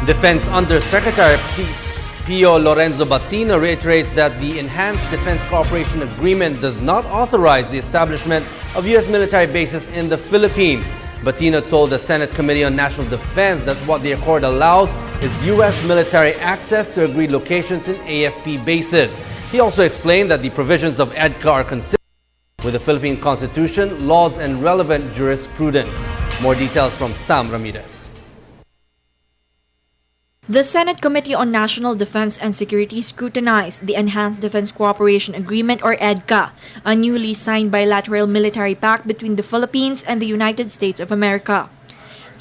Defense Undersecretary Pio Lorenzo Batino reiterates that the Enhanced Defense Cooperation Agreement does not authorize the establishment of U.S. military bases in the Philippines. Batino told the Senate Committee on National Defense that what the accord allows is U.S. military access to agreed locations in AFP bases. He also explained that the provisions of EDCA are consistent with the Philippine Constitution, laws, and relevant jurisprudence. More details from Sam Ramirez. The Senate Committee on National Defense and Security scrutinized the Enhanced Defense Cooperation Agreement or EDCA, a newly signed bilateral military pact between the Philippines and the United States of America.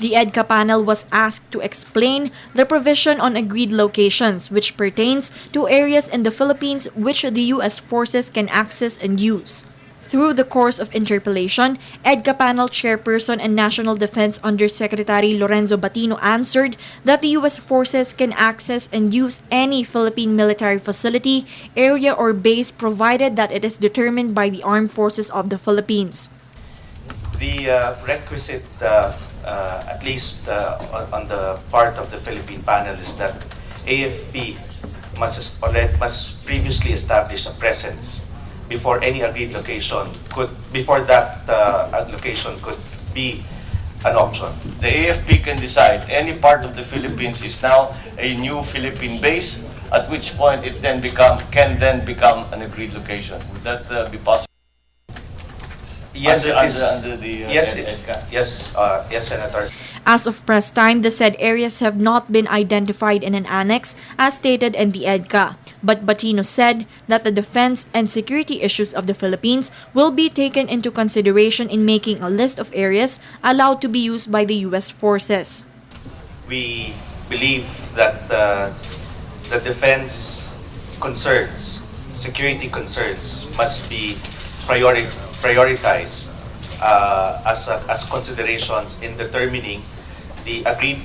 The EDCA panel was asked to explain the provision on agreed locations, which pertains to areas in the Philippines which the U.S. forces can access and use. Through the course of interpellation, EDCA panel chairperson and National Defense Undersecretary Lorenzo Batino answered that the U.S. forces can access and use any Philippine military facility, area, or base provided that it is determined by the Armed Forces of the Philippines. The requisite, at least on the part of the Philippine panel, is that AFP must previously establish a presence before any agreed location before that location could be an option. The AFP can decide any part of the Philippines is now a new Philippine base, at which point it then can become an agreed location. Would that be possible? Yes, under the EDCA. Yes, Senator. As of press time, the said areas have not been identified in an annex as stated in the EDCA. But Batino said that the defense and security issues of the Philippines will be taken into consideration in making a list of areas allowed to be used by the U.S. forces. We believe that the defense concerns, security concerns, must be prioritized as considerations in determining the agreed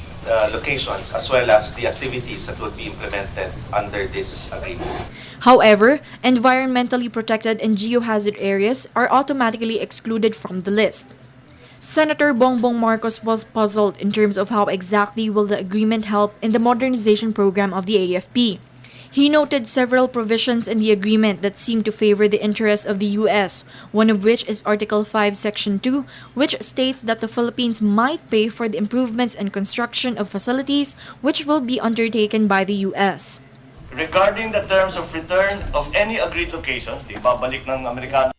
locations as well as the activities that would be implemented under this agreement. However, environmentally protected and geohazard areas are automatically excluded from the list. Senator Bongbong Marcos was puzzled in terms of how exactly will the agreement help in the modernization program of the AFP. He noted several provisions in the agreement that seem to favor the interests of the U.S., one of which is Article 5, Section 2, which states that the Philippines might pay for the improvements and construction of facilities which will be undertaken by the U.S. Regarding the terms of return of any agreed location, ibabalik ng Amerikano,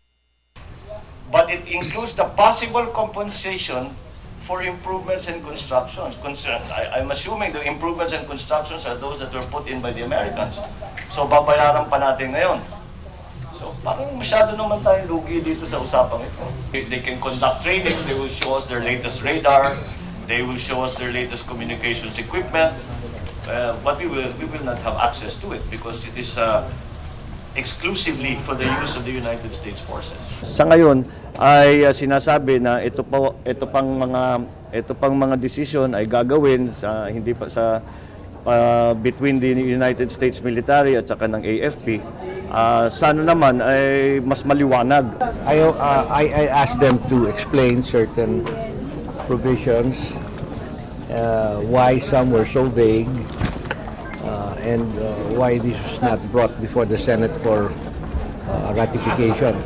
but it includes the possible compensation for improvements and constructions. I'm assuming the improvements and constructions are those that were put in by the Americans. So babayaran pa natin ngayon. So parang masyado naman tayong lugi dito sa usapang ito. They can conduct training, they will show us their latest radar, they will show us their latest communications equipment, but we will not have access to it because it is exclusively for the use of the United States forces. Sa ngayon ay sinasabi na ito pang mga desisyon ay gagawin sa hindi pa sa between the United States military at saka ng AFP. Sana naman ay mas maliwanag. I asked them to explain certain provisions, why some were so vague, and why this was not brought before the Senate for ratification.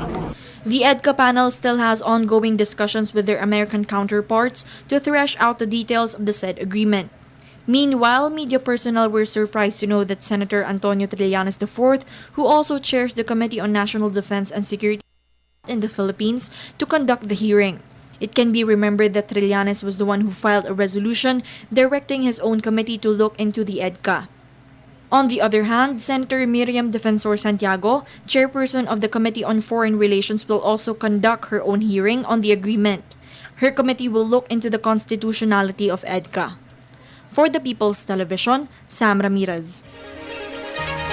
The EDCA panel still has ongoing discussions with their American counterparts to thresh out the details of the said agreement. Meanwhile, media personnel were surprised to know that Senator Antonio Trillanes IV, who also chairs the Committee on National Defense and Security in the Philippines, to conduct the hearing. It can be remembered that Trillanes was the one who filed a resolution directing his own committee to look into the EDCA. On the other hand, Senator Miriam Defensor Santiago, chairperson of the Committee on Foreign Relations, will also conduct her own hearing on the agreement. Her committee will look into the constitutionality of EDCA. For the People's Television, Sam Ramirez.